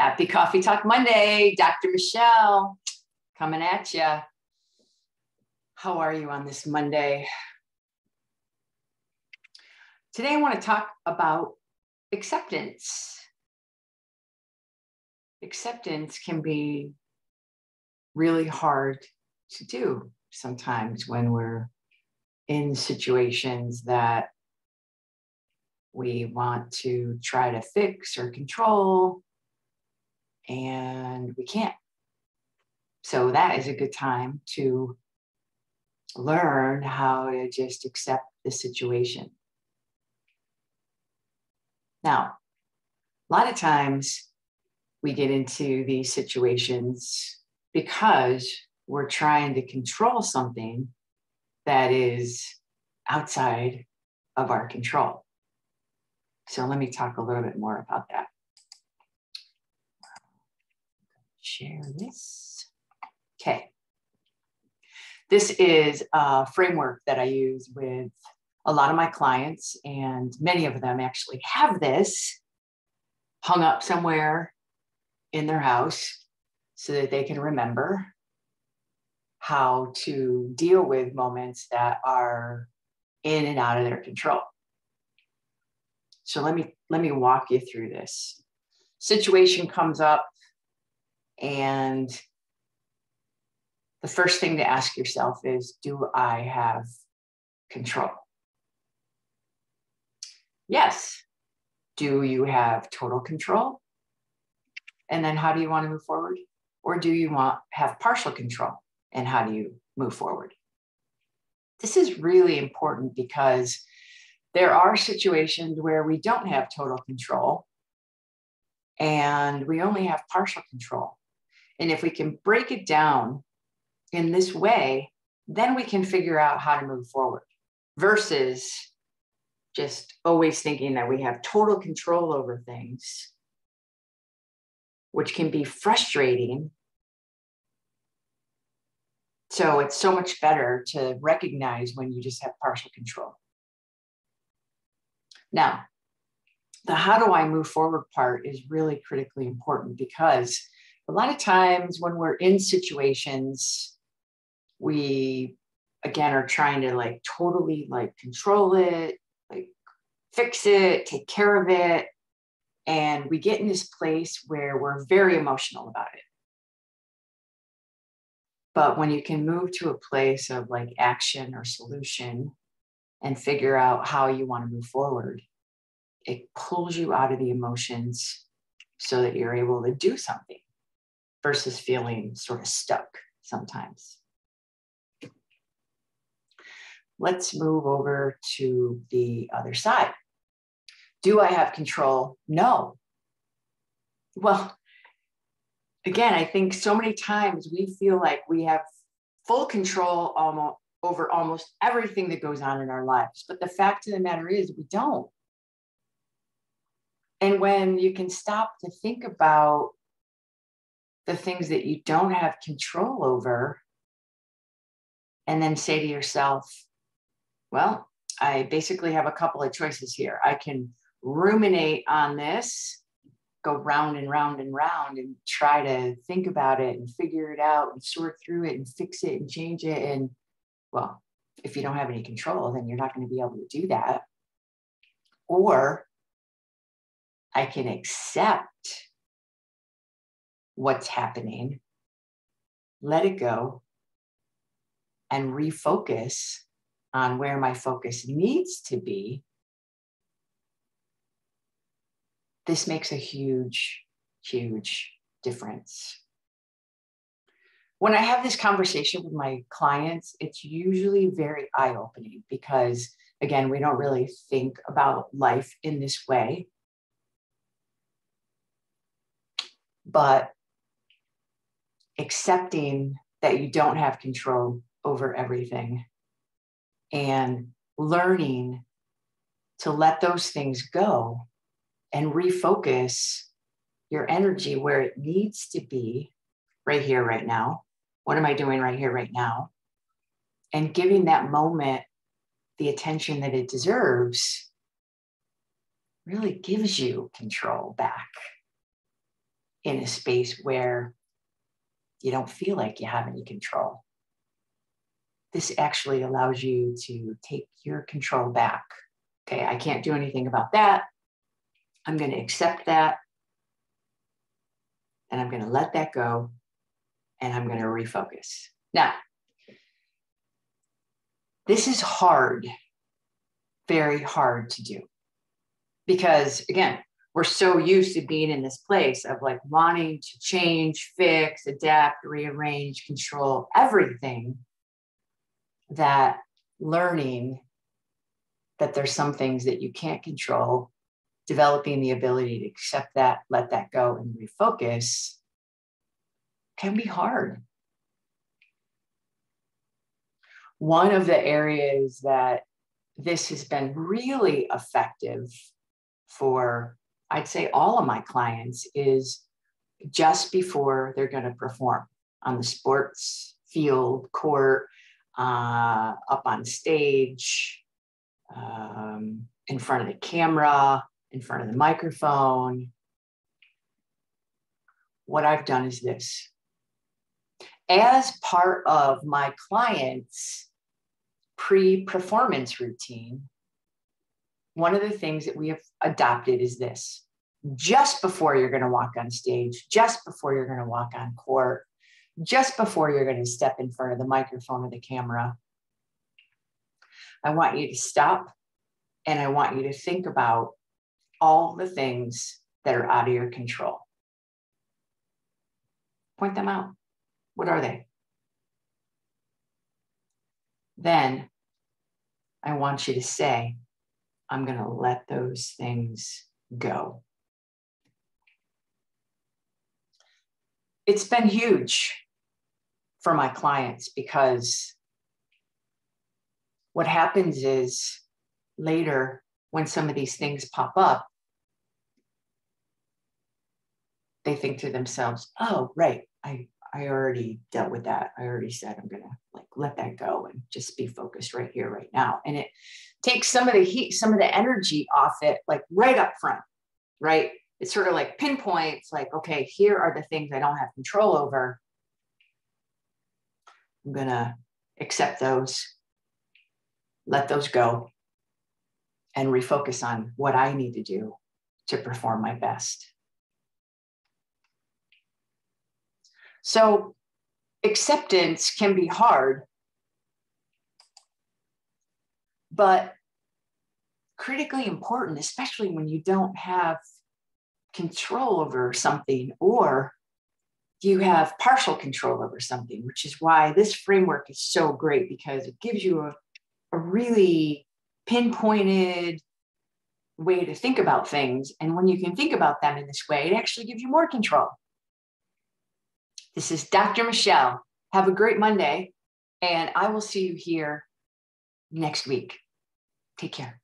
Happy Coffee Talk Monday. Dr. Michelle coming at you. How are you on this Monday? Today I want to talk about acceptance. Acceptance can be really hard to do sometimes when we're in situations that we want to try to fix or control, and we can't. So that is a good time to learn how to just accept the situation. Now, a lot of times we get into these situations because we're trying to control something that is outside of our control. So let me talk a little bit more about that. Share this. Okay. This is a framework that I use with a lot of my clients, and many of them actually have this hung up somewhere in their house so that they can remember how to deal with moments that are in and out of their control. So let me walk you through this. Situation comes up, and the first thing to ask yourself is, do I have control? Yes. Do you have total control? And then how do you want to move forward? Or do you have partial control? And how do you move forward? This is really important because there are situations where we don't have total control and we only have partial control. And if we can break it down in this way, then we can figure out how to move forward versus just always thinking that we have total control over things, which can be frustrating. So it's so much better to recognize when you just have partial control. Now, the how do I move forward part is really critically important because a lot of times when we're in situations, we, again, are trying to totally control it, fix it, take care of it. And we get in this place where we're very emotional about it. But when you can move to a place of action or solution and figure out how you want to move forward, it pulls you out of the emotions so that you're able to do something versus feeling sort of stuck sometimes. Let's move over to the other side. Do I have control? No. Well, again, I think so many times we feel like we have full control over almost everything that goes on in our lives. But the fact of the matter is we don't. And when you can stop to think about the things that you don't have control over, and then say to yourself, well, I basically have a couple of choices here. I can ruminate on this, go round and round and round and try to think about it and figure it out and sort through it and fix it and change it. And well, if you don't have any control, then you're not going to be able to do that. Or I can accept what's happening, let it go, and refocus on where my focus needs to be. This makes a huge, huge difference. When I have this conversation with my clients, it's usually very eye-opening because, again, we don't really think about life in this way. But accepting that you don't have control over everything and learning to let those things go and refocus your energy where it needs to be right here, right now. What am I doing right here, right now? And giving that moment the attention that it deserves really gives you control back. in a space where you don't feel like you have any control. This actually allows you to take your control back. Okay, I can't do anything about that. I'm going to accept that. And I'm going to let that go. And I'm going to refocus. Now, this is hard, very hard to do. Because again, we're so used to being in this place of like wanting to change, fix, adapt, rearrange, control everything, that learning that there's some things that you can't control, developing the ability to accept that, let that go, and refocus can be hard. One of the areas that this has been really effective for, I'd say, all of my clients is just before they're going to perform on the sports field, court, up on stage, in front of the camera, in front of the microphone. What I've done is this. As part of my client's pre-performance routine, one of the things that we have adopted is this. Just before you're going to walk on stage, just before you're going to walk on court, just before you're going to step in front of the microphone or the camera, I want you to stop and I want you to think about all the things that are out of your control. Point them out. What are they? Then I want you to say, I'm going to let those things go. It's been huge for my clients because what happens is later when some of these things pop up, they think to themselves, oh, right, I already dealt with that. I already said I'm going to like let that go and just be focused right here, right now. And it takes some of the heat, some of the energy off it, like right up front, right? It's sort of like pinpoints, like, okay, here are the things I don't have control over. I'm going to accept those, let those go, and refocus on what I need to do to perform my best. So acceptance can be hard, but critically important, especially when you don't have control over something or you have partial control over something, which is why this framework is so great because it gives you a really pinpointed way to think about things. And when you can think about them in this way, it actually gives you more control. This is Dr. Michelle. Have a great Monday, and I will see you here next week. Take care.